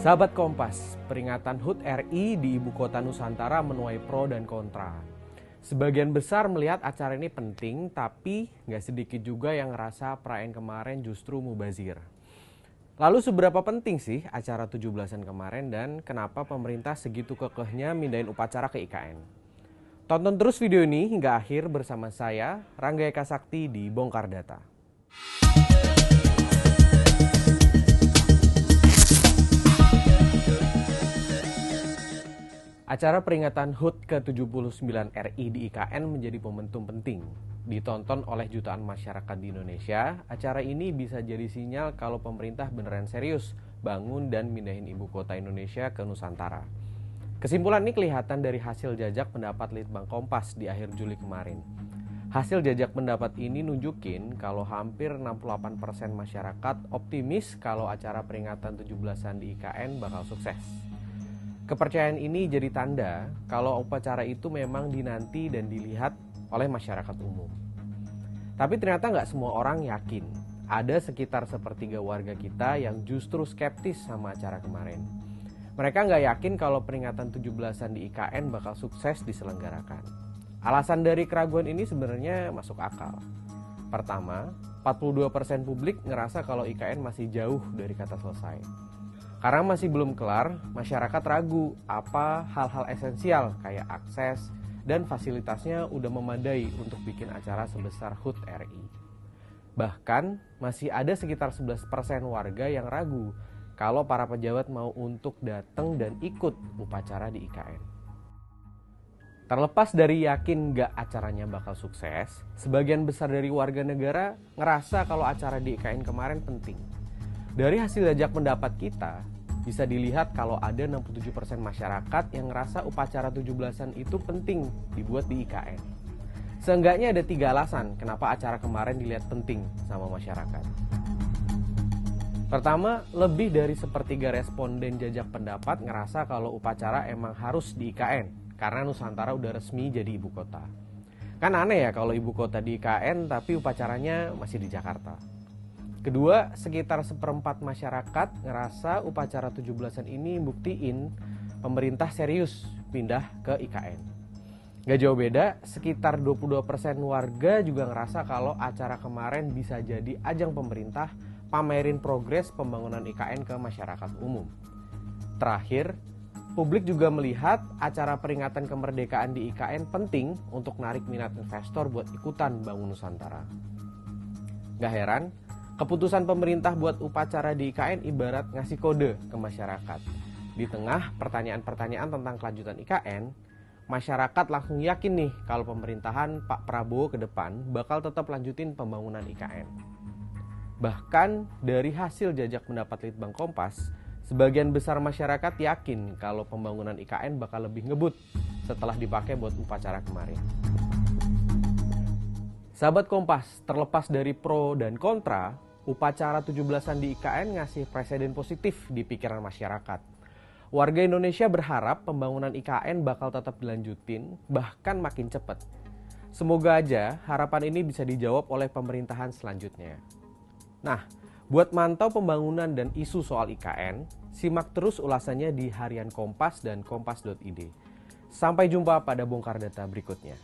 Sahabat Kompas, peringatan HUT RI di Ibu Kota Nusantara menuai pro dan kontra. Sebagian besar melihat acara ini penting, tapi nggak sedikit juga yang ngerasa perayaan kemarin justru mubazir. Lalu seberapa penting sih acara 17-an kemarin dan kenapa pemerintah segitu kekehnya mindahin upacara ke IKN? Tonton terus video ini hingga akhir bersama saya, Rangga Eka Sakti di Bongkar Data. Acara peringatan HUT ke-79 RI di IKN menjadi momentum penting. Ditonton oleh jutaan masyarakat di Indonesia, acara ini bisa jadi sinyal kalau pemerintah beneran serius bangun dan mindahin ibu kota Indonesia ke Nusantara. Kesimpulan ini kelihatan dari hasil jajak pendapat Litbang Kompas di akhir Juli kemarin. Hasil jajak pendapat ini nunjukin kalau hampir 68% masyarakat optimis kalau acara peringatan 17-an di IKN bakal sukses. Kepercayaan ini jadi tanda kalau upacara itu memang dinanti dan dilihat oleh masyarakat umum. Tapi ternyata nggak semua orang yakin. Ada sekitar sepertiga warga kita yang justru skeptis sama acara kemarin. Mereka nggak yakin kalau peringatan 17-an di IKN bakal sukses diselenggarakan. Alasan dari keraguan ini sebenarnya masuk akal. Pertama, 42% publik ngerasa kalau IKN masih jauh dari kata selesai. Karena masih belum kelar, masyarakat ragu apa hal-hal esensial kayak akses dan fasilitasnya udah memadai untuk bikin acara sebesar HUT RI. Bahkan masih ada sekitar 11% warga yang ragu kalau para pejabat mau untuk datang dan ikut upacara di IKN. Terlepas dari yakin gak acaranya bakal sukses, sebagian besar dari warga negara ngerasa kalau acara di IKN kemarin penting. Dari hasil jajak pendapat kita, bisa dilihat kalau ada 67% masyarakat yang ngerasa upacara 17-an itu penting dibuat di IKN. Seenggaknya ada 3 alasan kenapa acara kemarin dilihat penting sama masyarakat. Pertama, lebih dari sepertiga responden jajak pendapat ngerasa kalau upacara emang harus di IKN karena Nusantara udah resmi jadi ibu kota. Kan aneh ya kalau ibu kota di IKN tapi upacaranya masih di Jakarta. Kedua, sekitar seperempat masyarakat ngerasa upacara 17-an ini buktiin pemerintah serius pindah ke IKN. Gak jauh beda, sekitar 22% warga juga ngerasa kalau acara kemarin bisa jadi ajang pemerintah pamerin progres pembangunan IKN ke masyarakat umum. Terakhir, publik juga melihat acara peringatan kemerdekaan di IKN penting untuk narik minat investor buat ikutan bangun Nusantara. Gak heran, keputusan pemerintah buat upacara di IKN ibarat ngasih kode ke masyarakat. Di tengah pertanyaan-pertanyaan tentang kelanjutan IKN, masyarakat langsung yakin nih kalau pemerintahan Pak Prabowo ke depan bakal tetap lanjutin pembangunan IKN. Bahkan dari hasil jajak pendapat Litbang Kompas, sebagian besar masyarakat yakin kalau pembangunan IKN bakal lebih ngebut setelah dipakai buat upacara kemarin. Sahabat Kompas, terlepas dari pro dan kontra, upacara 17-an di IKN ngasih presiden positif di pikiran masyarakat. Warga Indonesia berharap pembangunan IKN bakal tetap dilanjutin, bahkan makin cepat. Semoga aja harapan ini bisa dijawab oleh pemerintahan selanjutnya. Nah, buat mantau pembangunan dan isu soal IKN, simak terus ulasannya di Harian Kompas dan kompas.id. Sampai jumpa pada Bongkar Data berikutnya.